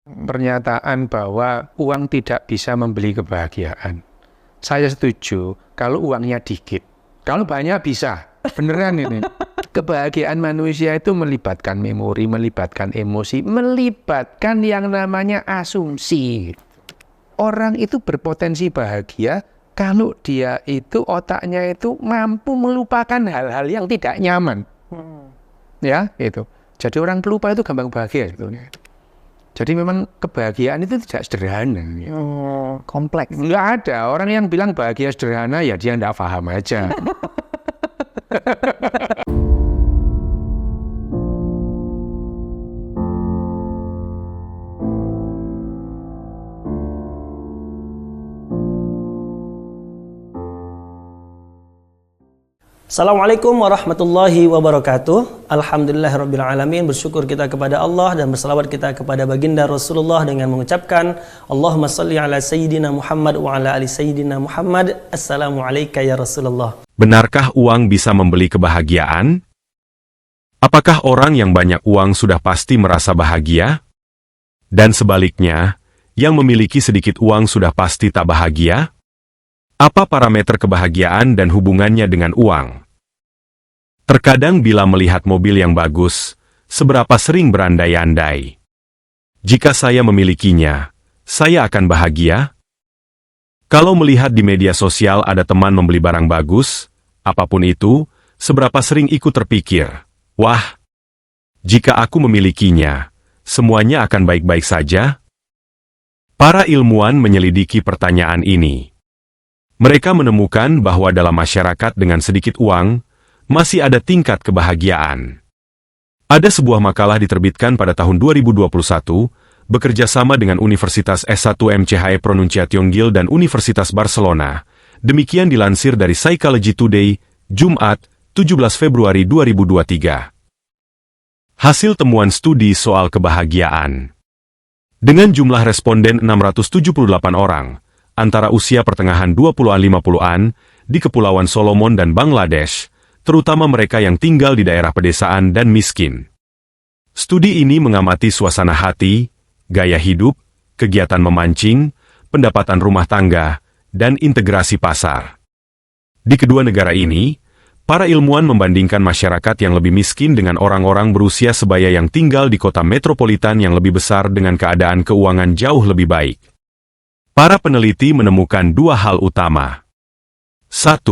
Pernyataan bahwa uang tidak bisa membeli kebahagiaan. Saya setuju kalau uangnya dikit. Kalau banyak bisa. Beneran ini. Kebahagiaan manusia itu melibatkan memori, melibatkan emosi, melibatkan yang namanya asumsi. Orang itu berpotensi bahagia kalau dia itu otaknya itu mampu melupakan hal-hal yang tidak nyaman. Ya, itu. Jadi orang pelupa itu gampang bahagia sebetulnya. Jadi memang kebahagiaan itu tidak sederhana. Kompleks. Nggak ada. Orang yang bilang bahagia sederhana, ya dia nggak paham aja. Assalamualaikum warahmatullahi wabarakatuh. Alhamdulillahirrabbilalamin. Bersyukur kita kepada Allah dan berselawat kita kepada baginda Rasulullah dengan mengucapkan Allahumma salli ala Sayyidina Muhammad wa ala ali Sayyidina Muhammad. Assalamualaikum ya Rasulullah. Benarkah uang bisa membeli kebahagiaan? Apakah orang yang banyak uang sudah pasti merasa bahagia? Dan sebaliknya, yang memiliki sedikit uang sudah pasti tak bahagia? Apa parameter kebahagiaan dan hubungannya dengan uang? Terkadang bila melihat mobil yang bagus, seberapa sering berandai-andai. Jika saya memilikinya, saya akan bahagia? Kalau melihat di media sosial ada teman membeli barang bagus, apapun itu, seberapa sering ikut terpikir, wah, jika aku memilikinya, semuanya akan baik-baik saja? Para ilmuwan menyelidiki pertanyaan ini. Mereka menemukan bahwa dalam masyarakat dengan sedikit uang, masih ada tingkat kebahagiaan. Ada sebuah makalah diterbitkan pada tahun 2021, bekerja sama dengan Universitas S1 MCHE Pronunciation Gil dan Universitas Barcelona. Demikian dilansir dari Psychology Today, Jumat, 17 Februari 2023. Hasil temuan studi soal kebahagiaan. Dengan jumlah responden 678 orang, antara usia pertengahan 20-an 50-an, di Kepulauan Solomon dan Bangladesh, terutama mereka yang tinggal di daerah pedesaan dan miskin. Studi ini mengamati suasana hati, gaya hidup, kegiatan memancing, pendapatan rumah tangga, dan integrasi pasar. Di kedua negara ini, para ilmuwan membandingkan masyarakat yang lebih miskin dengan orang-orang berusia sebaya yang tinggal di kota metropolitan yang lebih besar dengan keadaan keuangan jauh lebih baik. Para peneliti menemukan dua hal utama. 1.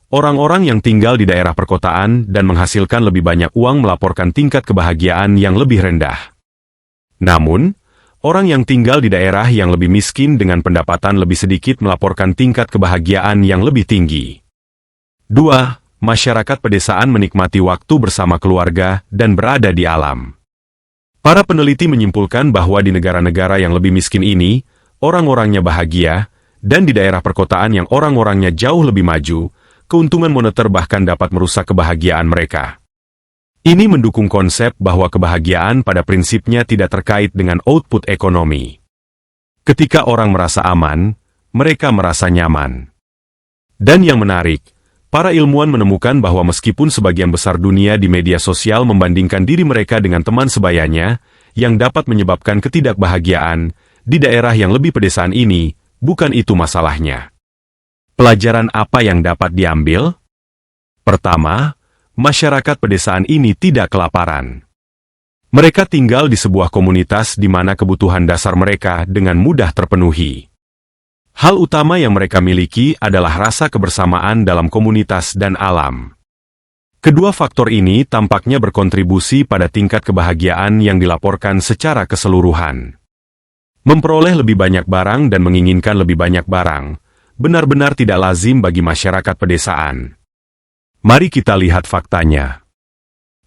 Orang-orang yang tinggal di daerah perkotaan dan menghasilkan lebih banyak uang melaporkan tingkat kebahagiaan yang lebih rendah. Namun, orang yang tinggal di daerah yang lebih miskin dengan pendapatan lebih sedikit melaporkan tingkat kebahagiaan yang lebih tinggi. 2. Masyarakat pedesaan menikmati waktu bersama keluarga dan berada di alam. Para peneliti menyimpulkan bahwa di negara-negara yang lebih miskin ini, orang-orangnya bahagia, dan di daerah perkotaan yang orang-orangnya jauh lebih maju, keuntungan moneter bahkan dapat merusak kebahagiaan mereka. Ini mendukung konsep bahwa kebahagiaan pada prinsipnya tidak terkait dengan output ekonomi. Ketika orang merasa aman, mereka merasa nyaman. Dan yang menarik, para ilmuwan menemukan bahwa meskipun sebagian besar dunia di media sosial membandingkan diri mereka dengan teman sebayanya, yang dapat menyebabkan ketidakbahagiaan, di daerah yang lebih pedesaan ini, bukan itu masalahnya. Pelajaran apa yang dapat diambil? Pertama, masyarakat pedesaan ini tidak kelaparan. Mereka tinggal di sebuah komunitas di mana kebutuhan dasar mereka dengan mudah terpenuhi. Hal utama yang mereka miliki adalah rasa kebersamaan dalam komunitas dan alam. Kedua faktor ini tampaknya berkontribusi pada tingkat kebahagiaan yang dilaporkan secara keseluruhan. Memperoleh lebih banyak barang dan menginginkan lebih banyak barang, benar-benar tidak lazim bagi masyarakat pedesaan. Mari kita lihat faktanya.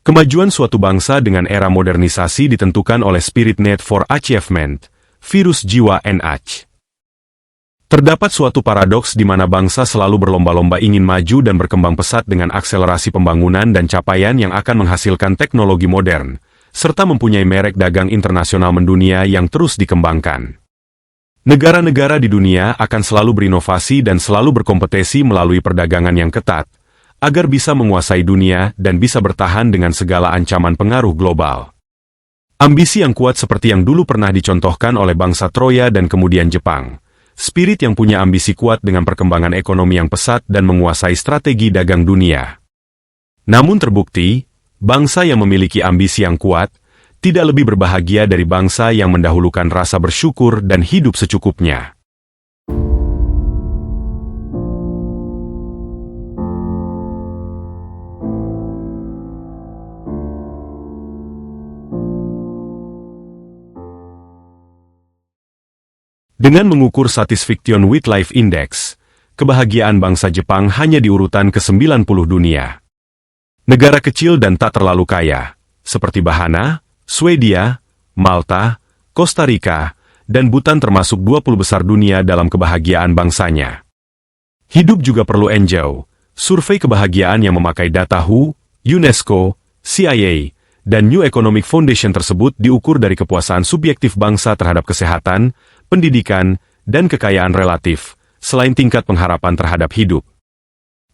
Kemajuan suatu bangsa dengan era modernisasi ditentukan oleh spirit need for achievement, virus jiwa NH. Terdapat suatu paradoks di mana bangsa selalu berlomba-lomba ingin maju dan berkembang pesat dengan akselerasi pembangunan dan capaian yang akan menghasilkan teknologi modern, serta mempunyai merek dagang internasional mendunia yang terus dikembangkan. Negara-negara di dunia akan selalu berinovasi dan selalu berkompetisi melalui perdagangan yang ketat, agar bisa menguasai dunia dan bisa bertahan dengan segala ancaman pengaruh global. Ambisi yang kuat seperti yang dulu pernah dicontohkan oleh bangsa Troya dan kemudian Jepang. Spirit yang punya ambisi kuat dengan perkembangan ekonomi yang pesat dan menguasai strategi dagang dunia. Namun terbukti, bangsa yang memiliki ambisi yang kuat tidak lebih berbahagia dari bangsa yang mendahulukan rasa bersyukur dan hidup secukupnya. Dengan mengukur Satisfaction with Life Index, kebahagiaan bangsa Jepang hanya di urutan ke-90 dunia. Negara kecil dan tak terlalu kaya, seperti Bahana, Swedia, Malta, Costa Rica, dan Bhutan termasuk 20 besar dunia dalam kebahagiaan bangsanya. Hidup juga perlu enjoy. Survei kebahagiaan yang memakai data WHO, UNESCO, CIA, dan New Economic Foundation tersebut diukur dari kepuasan subjektif bangsa terhadap kesehatan, pendidikan, dan kekayaan relatif, selain tingkat pengharapan terhadap hidup.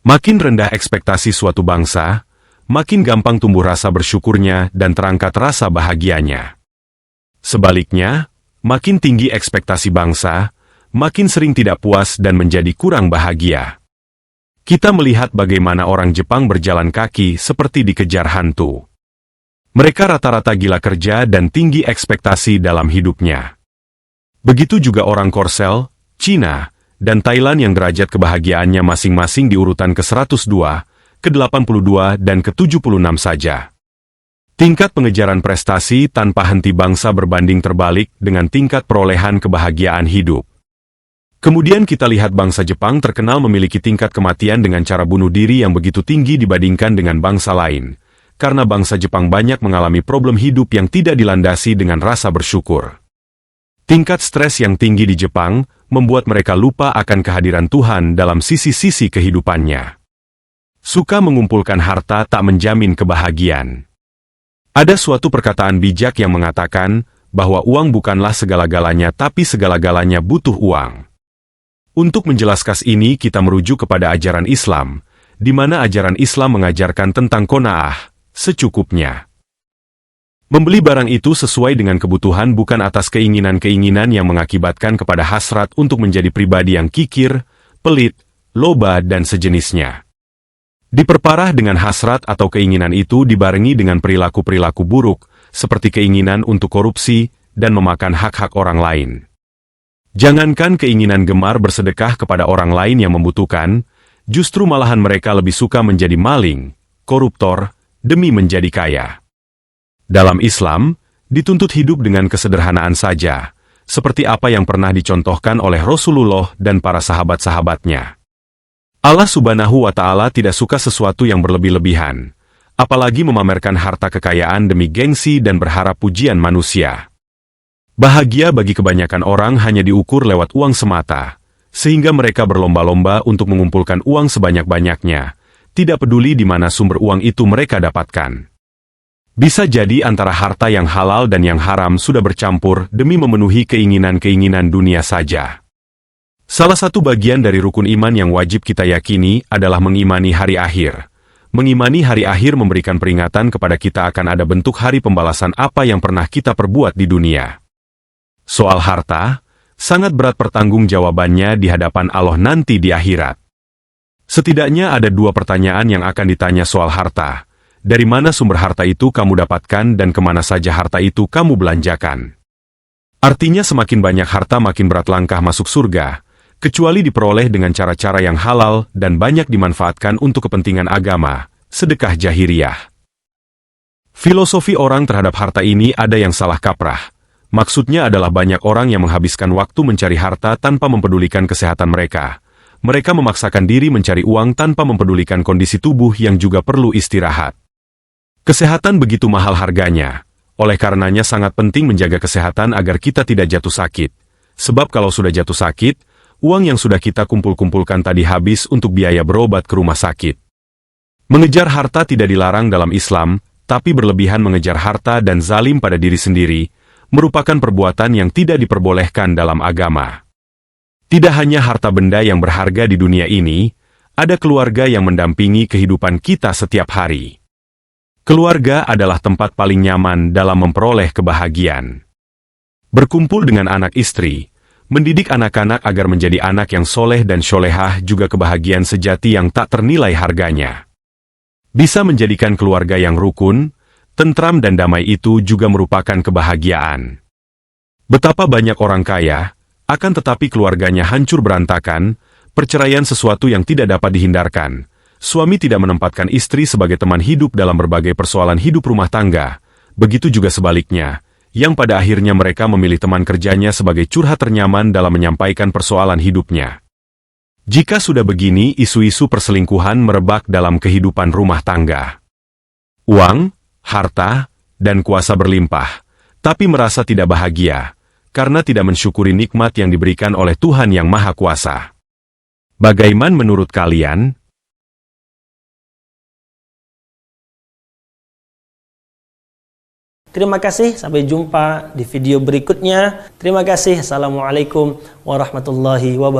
Makin rendah ekspektasi suatu bangsa, makin gampang tumbuh rasa bersyukurnya dan terangkat rasa bahagianya. Sebaliknya, makin tinggi ekspektasi bangsa, makin sering tidak puas dan menjadi kurang bahagia. Kita melihat bagaimana orang Jepang berjalan kaki seperti dikejar hantu. Mereka rata-rata gila kerja dan tinggi ekspektasi dalam hidupnya. Begitu juga orang Korsel, Cina, dan Thailand yang derajat kebahagiaannya masing-masing di urutan ke-102, ke-82, dan ke-76 saja. Tingkat pengejaran prestasi tanpa henti bangsa berbanding terbalik dengan tingkat perolehan kebahagiaan hidup. Kemudian kita lihat bangsa Jepang terkenal memiliki tingkat kematian dengan cara bunuh diri yang begitu tinggi dibandingkan dengan bangsa lain, karena bangsa Jepang banyak mengalami problem hidup yang tidak dilandasi dengan rasa bersyukur. Tingkat stres yang tinggi di Jepang membuat mereka lupa akan kehadiran Tuhan dalam sisi-sisi kehidupannya. Suka mengumpulkan harta tak menjamin kebahagiaan. Ada suatu perkataan bijak yang mengatakan bahwa uang bukanlah segala-galanya tapi segala-galanya butuh uang. Untuk menjelaskan ini kita merujuk kepada ajaran Islam, di mana ajaran Islam mengajarkan tentang qanaah, secukupnya. Membeli barang itu sesuai dengan kebutuhan bukan atas keinginan-keinginan yang mengakibatkan kepada hasrat untuk menjadi pribadi yang kikir, pelit, loba dan sejenisnya. Diperparah dengan hasrat atau keinginan itu dibarengi dengan perilaku-perilaku buruk, seperti keinginan untuk korupsi dan memakan hak-hak orang lain. Jangankan keinginan gemar bersedekah kepada orang lain yang membutuhkan, justru malahan mereka lebih suka menjadi maling, koruptor, demi menjadi kaya. Dalam Islam, dituntut hidup dengan kesederhanaan saja, seperti apa yang pernah dicontohkan oleh Rasulullah dan para sahabat-sahabatnya. Allah Subhanahu wa Ta'ala tidak suka sesuatu yang berlebih-lebihan, apalagi memamerkan harta kekayaan demi gengsi dan berharap pujian manusia. Bahagia bagi kebanyakan orang hanya diukur lewat uang semata, sehingga mereka berlomba-lomba untuk mengumpulkan uang sebanyak-banyaknya, tidak peduli di mana sumber uang itu mereka dapatkan. Bisa jadi antara harta yang halal dan yang haram sudah bercampur demi memenuhi keinginan-keinginan dunia saja. Salah satu bagian dari rukun iman yang wajib kita yakini adalah mengimani hari akhir. Mengimani hari akhir memberikan peringatan kepada kita akan ada bentuk hari pembalasan apa yang pernah kita perbuat di dunia. Soal harta, sangat berat pertanggungjawabannya di hadapan Allah nanti di akhirat. Setidaknya ada 2 pertanyaan yang akan ditanya soal harta. Dari mana sumber harta itu kamu dapatkan dan kemana saja harta itu kamu belanjakan? Artinya semakin banyak harta makin berat langkah masuk surga, kecuali diperoleh dengan cara-cara yang halal dan banyak dimanfaatkan untuk kepentingan agama, sedekah jahiliyah. Filosofi orang terhadap harta ini ada yang salah kaprah. Maksudnya adalah banyak orang yang menghabiskan waktu mencari harta tanpa mempedulikan kesehatan mereka. Mereka memaksakan diri mencari uang tanpa mempedulikan kondisi tubuh yang juga perlu istirahat. Kesehatan begitu mahal harganya, oleh karenanya sangat penting menjaga kesehatan agar kita tidak jatuh sakit. Sebab kalau sudah jatuh sakit, uang yang sudah kita kumpul-kumpulkan tadi habis untuk biaya berobat ke rumah sakit. Mengejar harta tidak dilarang dalam Islam, tapi berlebihan mengejar harta dan zalim pada diri sendiri, merupakan perbuatan yang tidak diperbolehkan dalam agama. Tidak hanya harta benda yang berharga di dunia ini, ada keluarga yang mendampingi kehidupan kita setiap hari. Keluarga adalah tempat paling nyaman dalam memperoleh kebahagiaan. Berkumpul dengan anak istri, mendidik anak-anak agar menjadi anak yang soleh dan sholehah juga kebahagiaan sejati yang tak ternilai harganya. Bisa menjadikan keluarga yang rukun, tentram dan damai itu juga merupakan kebahagiaan. Betapa banyak orang kaya, akan tetapi keluarganya hancur berantakan, perceraian sesuatu yang tidak dapat dihindarkan. Suami tidak menempatkan istri sebagai teman hidup dalam berbagai persoalan hidup rumah tangga. Begitu juga sebaliknya, yang pada akhirnya mereka memilih teman kerjanya sebagai curhat ternyaman dalam menyampaikan persoalan hidupnya. Jika sudah begini, isu-isu perselingkuhan merebak dalam kehidupan rumah tangga. Uang, harta, dan kuasa berlimpah, tapi merasa tidak bahagia, karena tidak mensyukuri nikmat yang diberikan oleh Tuhan Yang Maha Kuasa. Bagaimana menurut kalian? Terima kasih, sampai jumpa di video berikutnya. Terima kasih. Assalamualaikum warahmatullahi wabarakatuh.